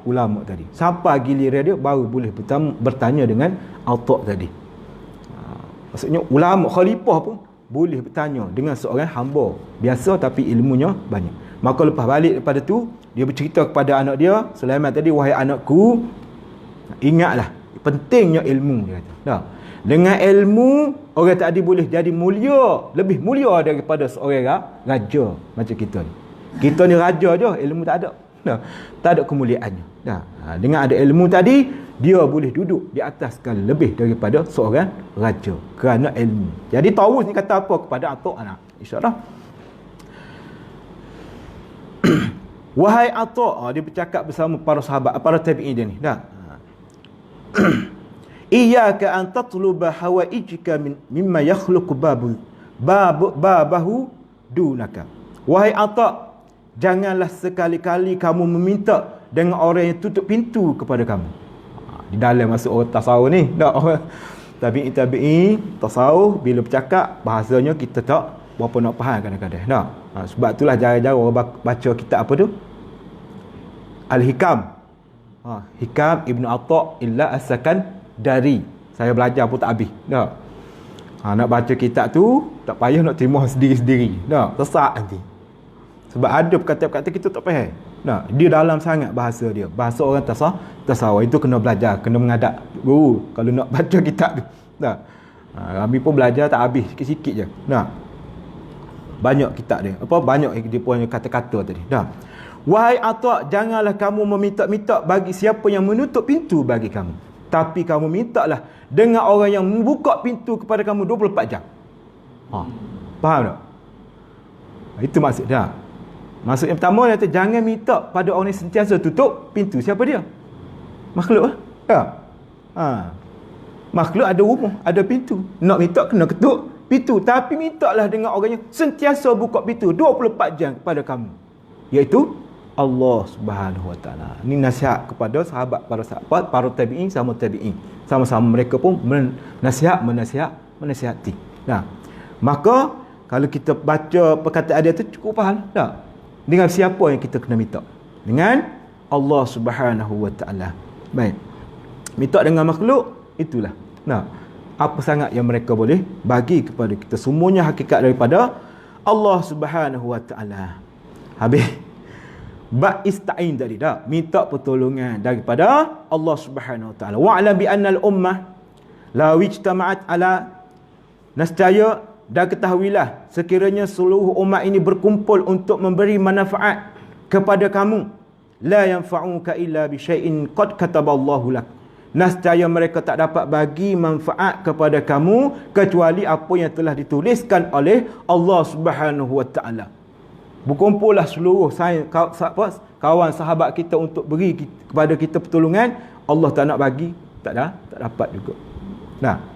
ulama tadi. Sampai giliran dia baru boleh bertanya dengan atok tadi. Maksudnya ulama khalifah pun boleh bertanya dengan seorang hamba biasa tapi ilmunya banyak. Maka lepas balik daripada tu, dia bercerita kepada anak dia, Sulaiman tadi, wahai anakku, ingatlah pentingnya ilmu, dia kata. Tak. Dengan ilmu, orang tadi boleh jadi mulia, lebih mulia daripada seorang raja macam kita ni. Kita ni raja je, ilmu tak ada. Tak ada kemuliaannya. Dengan ada ilmu tadi, dia boleh duduk di atas sekali lebih daripada seorang raja kerana ilmu. Jadi Tawus ni kata apa kepada atok anak? InsyaAllah. Wahai atok, dia bercakap bersama para sahabat, para tabi'in dia ni. Iyyaka an tatluba hawaijika mimma yakhluqu babahu dunaka. Wahai atok, janganlah sekali-kali kamu meminta dengan orang yang tutup pintu kepada kamu. Di dalam masuk orang tasawuf ni, tak, orang tabi'in tasawuf bila bercakap bahasanya kita tak berapa nak faham kadang-kadang. Tak. Sebab itulah jarang-jarang orang baca kitab apa tu? Al-Hikam. Hikam Ibn Atta' illa asakan dari. Saya belajar pun tak habis. Tak. Nak baca kitab tu tak payah nak terima sendiri-sendiri. Tak, sesak nanti. Sebab ada perkataan-perkataan kita tak faham. Nah, dia dalam sangat bahasa dia. Bahasa orang tasawuf itu kena belajar, kena mengadap guru kalau nak baca kitab tu. Nah. Kami pun belajar tak habis, sikit-sikit je. Nah. Banyak kitab dia. Banyak dia punya kata-kata tadi. Nah. Wahai atok, janganlah kamu meminta-minta bagi siapa yang menutup pintu bagi kamu. Tapi kamu mintalah dengan orang yang membuka pintu kepada kamu 24 jam. Faham tak? Itu maksud dia. Maksud yang pertama, dia kata, jangan minta pada orang yang sentiasa tutup pintu. Siapa dia? Makhluk lah. Ya. Makhluk ada rumah, ada pintu. Nak minta kena ketuk pintu. Tapi mintalah dengan orang yang sentiasa buka pintu 24 jam kepada kamu. Iaitu Allah Subhanahu Wa Taala. Ini nasihat kepada sahabat, para sahabat, para tabi'in sama tabi'in. Sama-sama mereka pun menasihati. Nah, maka kalau kita baca perkataan dia tu cukup faham tak? Dengan siapa yang kita kena minta? Dengan Allah Subhanahu Wa Taala. Baik. Minta dengan makhluk, itulah. Nah, apa sangat yang mereka boleh bagi kepada kita? Semuanya hakikat daripada Allah Subhanahu Wa Taala. Habis. Ista'in tadi dah, minta pertolongan daripada Allah Subhanahu Wa Taala. Wa'lam bi anna al-ummah la wijtama'at ala, nescaya dan ketahuilah sekiranya seluruh umat ini berkumpul untuk memberi manfaat kepada kamu, la yanfa'uka illa bi syai'in qad kataballahu lak, nescaya mereka tak dapat bagi manfaat kepada kamu kecuali apa yang telah dituliskan oleh Allah Subhanahu Wa Taala. Berkumpullah seluruh kawan sahabat kita untuk beri kepada kita pertolongan, Allah tak nak bagi, tak dapat juga. Nah.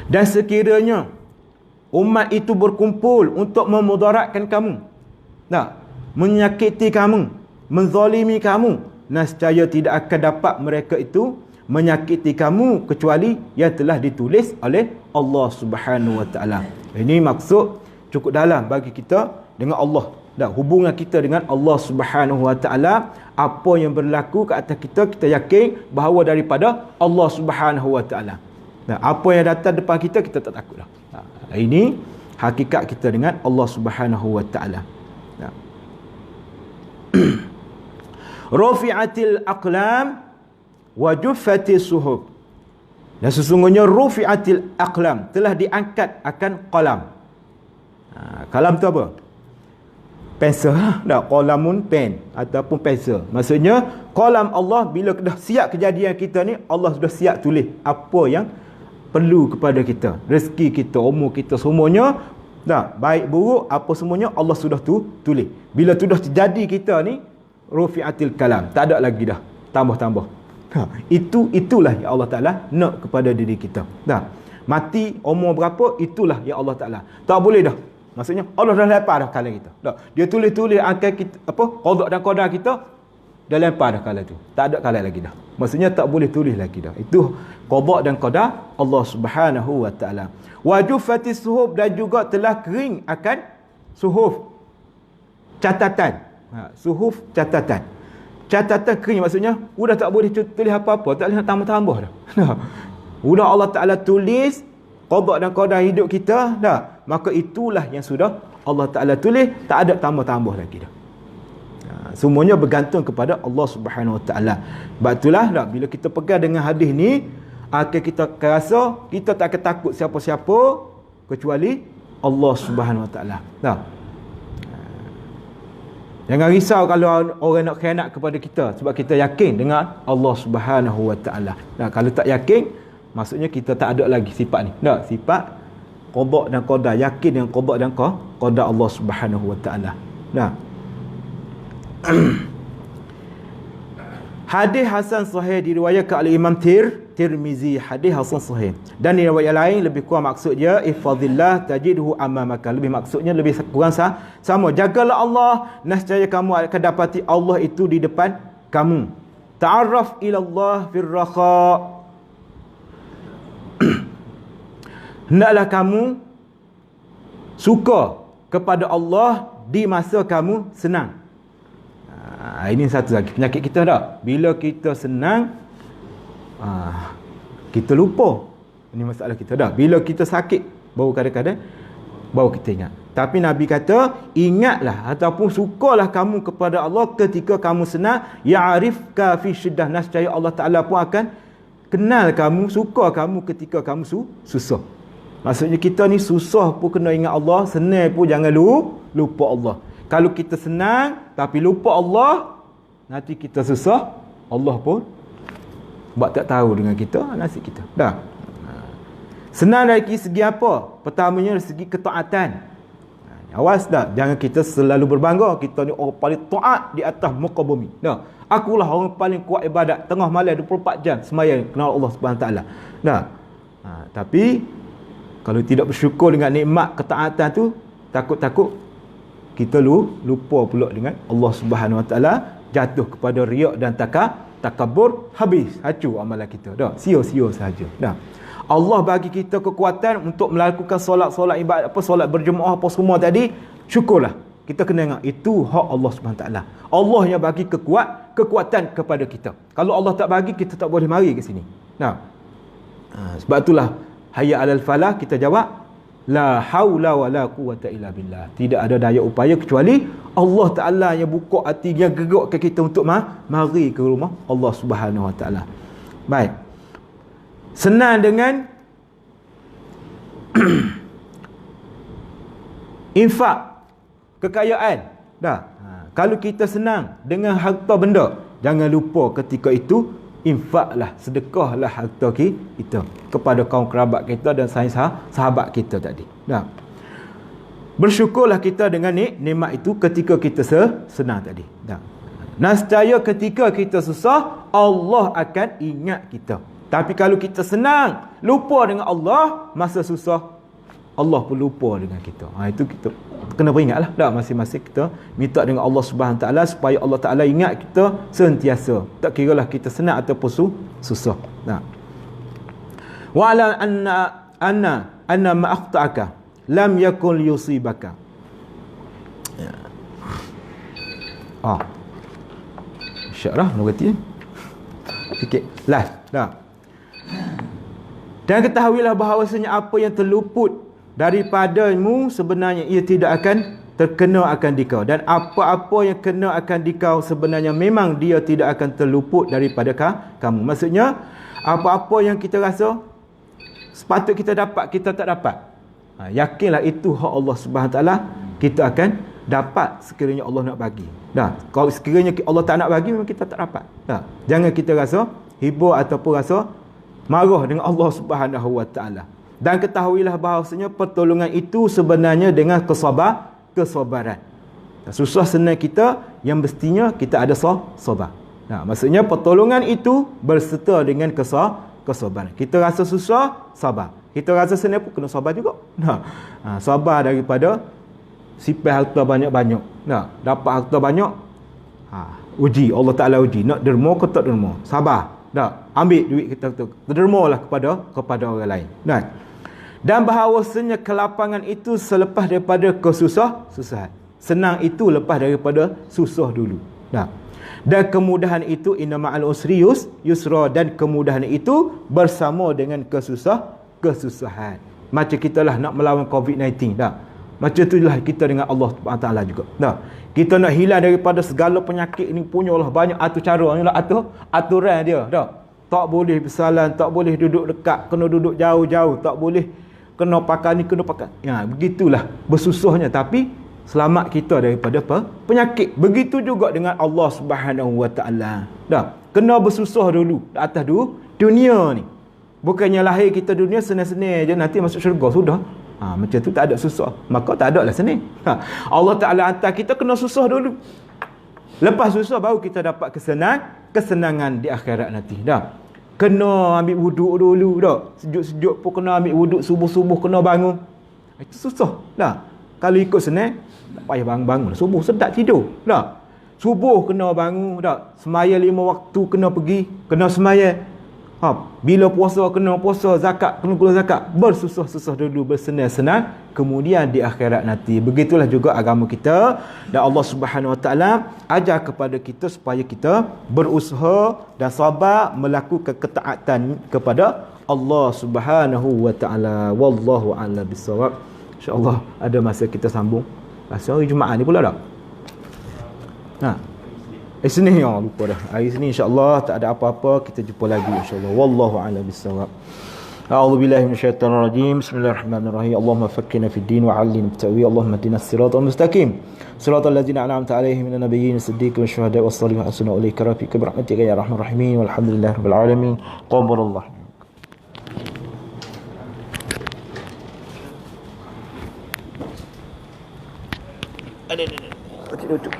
Dan sekiranya umat itu berkumpul untuk memudaratkan kamu, menyakiti kamu, menzalimi kamu, nescaya tidak akan dapat mereka itu menyakiti kamu kecuali yang telah ditulis oleh Allah Subhanahu Wa Taala. Ini maksud cukup dalam bagi kita dengan Allah. Hubungan kita dengan Allah Subhanahu Wa Taala, apa yang berlaku ke atas kita, kita yakin bahawa daripada Allah Subhanahu Wa Taala. Apa yang datang depan kita, kita tak takutlah. Ini hakikat kita dengan Allah Subhanahu Wa Taala. Rufi'atil aqlam wa juffatis suhuf. Dan sesungguhnya rufi'atil aqlam, telah diangkat akan qalam. Qalam tu apa? Pensel. Tak, qalamun pen ataupun pensel. Maksudnya qalam Allah, bila dah siap kejadian kita ni, Allah sudah siap tulis apa yang perlu kepada kita, rezeki kita, umur kita, semuanya. Tak, baik buruk apa semuanya Allah sudah tulis. Bila tu dah terjadi kita ni, rufi'atil kalam, tak ada lagi dah tambah-tambah. Itulah yang Allah Ta'ala nak kepada diri kita. Dah, mati umur berapa, itulah yang Allah Ta'ala. Tak boleh dah. Maksudnya Allah dah lempar dah kalam kita. Dah, dia tulis-tulis angkat kita, apa, qada dan qadar kita, dah lempar dah kalam tu. Tak ada kalam lagi dah. Maksudnya tak boleh tulis lagi dah. Itu qada dan qadar Allah Subhanahu wa Ta'ala. Wa juffatis suhuf, dan juga telah kering akan suhuf, catatan. Suhuf, catatan. Catatan kering, maksudnya sudah tak boleh tulis apa-apa, tak boleh nak tambah-tambah dah. Sudah Allah Ta'ala tulis qada dan qadar hidup kita dah. Maka itulah yang sudah Allah Ta'ala tulis, tak ada tambah-tambah lagi dah. Semuanya bergantung kepada Allah Subhanahu Wa Ta'ala. Sebab itulah dah, bila kita pegang dengan hadis ni, akhir kita rasa kita tak akan takut siapa-siapa kecuali Allah Subhanahu Wa Ta'ala. Dah. Jangan risau kalau orang nak khianat kepada kita, sebab kita yakin dengan Allah Subhanahu Wa Ta'ala. Nah, kalau tak yakin, maksudnya kita tak ada lagi sifat ni. Tak, sifat qada dan qadar, yakin dengan qada dan qadar Allah Subhanahu Wa Ta'ala. Nah. Hadis hasan sahih diriwayatkan oleh Imam Tirmizi, hadis hasan sahih. Dan riwayat lain lebih kurang maksud dia ifadillah tajidhu amamaka, lebih maksudnya lebih kurang sama. Jagalah Allah, nescaya kamu akan dapati Allah itu di depan kamu. Ta'arraf ila Allah fir raha, hendaklah kamu suka kepada Allah di masa kamu senang. Ini satu lagi penyakit kita tak? Bila kita senang, kita lupa. Ini masalah kita tak? Bila kita sakit, baru kadang-kadang baru kita ingat. Tapi Nabi kata, ingatlah ataupun sukalah kamu kepada Allah ketika kamu senang. Ya'rifka fi syiddah, nascaya Allah Ta'ala pun akan kenal kamu, suka kamu ketika kamu susah. Maksudnya kita ni susah pun kena ingat Allah, senang pun jangan lupa Allah. Kalau kita senang tapi lupa Allah, nanti kita susah, Allah pun buat tak tahu dengan kita, nasib kita. Dah. Senang dari segi apa? Pertamanya dari segi ketaatan. Awas dah, jangan kita selalu berbangga kita ni orang paling taat di atas muka bumi. Dah. Akulah orang paling kuat ibadat, tengah malam 24 jam sembahyang kenal Allah Subhanahu taala. Dah. Tapi kalau tidak bersyukur dengan nikmat ketaatan tu, takut-takut kita lupa pula dengan Allah Subhanahu Wa Taala, jatuh kepada riak dan takabur, habis hancur amalan kita. Dah, sia-sia saja. Dah. Allah bagi kita kekuatan untuk melakukan solat ibadat, apa solat berjemaah apa semua tadi, syukurlah. Kita kena ingat itu hak Allah Subhanahu Wa Taala. Allah yang bagi kekuatan kepada kita. Kalau Allah tak bagi, kita tak boleh mari ke sini. Nah. Sebab itulah hayya 'alal falah, kita jawab la haula wala quwata illa billah. Tidak ada daya upaya kecuali Allah Ta'ala yang buka hati, yang gerakkan kita untuk mari ke rumah Allah Subhanahu Wa Ta'ala. Baik. Senang dengan infak, kekayaan. Dah. Kalau kita senang dengan harta benda, jangan lupa ketika itu infaklah, sedekahlah harta kita kepada kaum kerabat kita dan sahabat kita tadi. Dah. Bersyukurlah kita dengan nikmat itu ketika kita senang tadi. Dah. Nescaya ketika kita susah, Allah akan ingat kita. Tapi kalau kita senang, lupa dengan Allah, masa susah, Allah pun lupa dengan kita. Itu kita kena peringatlah. Dah, masing-masing kita minta dengan Allah Subhanahu Taala supaya Allah Taala ingat kita sentiasa. Tak kiralah kita senang ataupun susah. Nah. Wa ala anna ma akhta'aka lam yakul yusibaka. Ya. Insyaallah mengerti. Sikit. Last. Dah. Dan ketahuilah bahawasanya apa yang terluput daripadamu sebenarnya ia tidak akan terkena akan dikau. Dan apa-apa yang kena akan dikau sebenarnya memang dia tidak akan terluput daripada kamu. Maksudnya apa-apa yang kita rasa sepatut kita dapat, kita tak dapat. Yakinlah itu hak Allah Subhanahu Taala, kita akan dapat sekiranya Allah nak bagi. Kalau sekiranya Allah tak nak bagi, memang kita tak dapat. Jangan kita rasa hibur ataupun rasa marah dengan Allah Subhanahu Wa Taala. Dan ketahuilah bahawasanya pertolongan itu sebenarnya dengan kesabaran. Susah senang kita yang mestinya kita ada sabar. Maksudnya pertolongan itu berserta dengan kesabaran. Kita rasa susah, sabar. Kita rasa senang pun kena sabar juga. Sabar daripada sipah harta banyak-banyak. Dapat harta banyak, uji, Allah Ta'ala uji. Nak derma ke tak derma? Sabar. Ambil duit kita tu. Dermalah kepada orang lain. Dan bahawasanya kelapangan itu selepas daripada kesusahan. Senang itu lepas daripada susah dulu. Dan kemudahan itu inna ma'al usri yusra, dan kemudahan itu bersama dengan kesusahan. Macam kita lah nak melawan COVID-19 macam itulah kita dengan Allah Taala juga. Kita nak hilang daripada segala penyakit ni punyalah banyak atur cara, inilah aturan dia. Tak boleh bersalam, tak boleh duduk dekat, kena duduk jauh-jauh, tak boleh kena pakai ni, kena pakai. Begitulah bersusahnya, tapi selamat kita daripada penyakit. Begitu juga dengan Allah Subhanahu Wa Taala. Kena bersusah dulu atas dunia ni. Bukannya lahir kita dunia senang-senang je nanti masuk syurga sudah. Macam tu tak ada susah. Maka tak ada lah senang. Allah Ta'ala hantar kita kena susah dulu. Lepas susah baru kita dapat kesenangan di akhirat nanti. Kena ambil wuduk dulu. Sejuk-sejuk pun kena ambil wuduk. Subuh-subuh kena bangun. Itu susah. Kalau ikut senang, tak payah bangun. Subuh sedap tidur. Subuh kena bangun. Semaya 5 waktu kena pergi. Kena semaya. Bila puasa kena puasa, zakat kena keluar zakat. Bersusah-susah dulu, bersenang-senang, kemudian di akhirat nanti. Begitulah juga agama kita. Dan Allah Subhanahu Wa Taala ajar kepada kita supaya kita berusaha dan sabar melakukan ketaatan kepada Allah Subhanahu Wa Taala. Wallahu a'lam bissawab. InsyaAllah ada masa kita sambung. Hari Jumaat ni pula tak? Isnin lupa dah. Hari Isnin insya-Allah tak ada apa-apa, kita jumpa lagi insya-Allah. Wallahu a'lam bissawab. A'udzu billahi minasyaitonir rajim. Bismillahirrahmanirrahim. Allahumma faqqihna fid din wa 'allimna at-ta'wil. Allahumma ihdinas siratal mustaqim. Siratal ladzina an'amta 'alaihim minan nabiyyin as-siddiqin wasyuhada'i was-shalihin wa hasuna ulaika rafiqa bi rahmatika ya arhamar rahimin. Walhamdulillahirabbil alamin. Qabarallah. Ada. Duduk.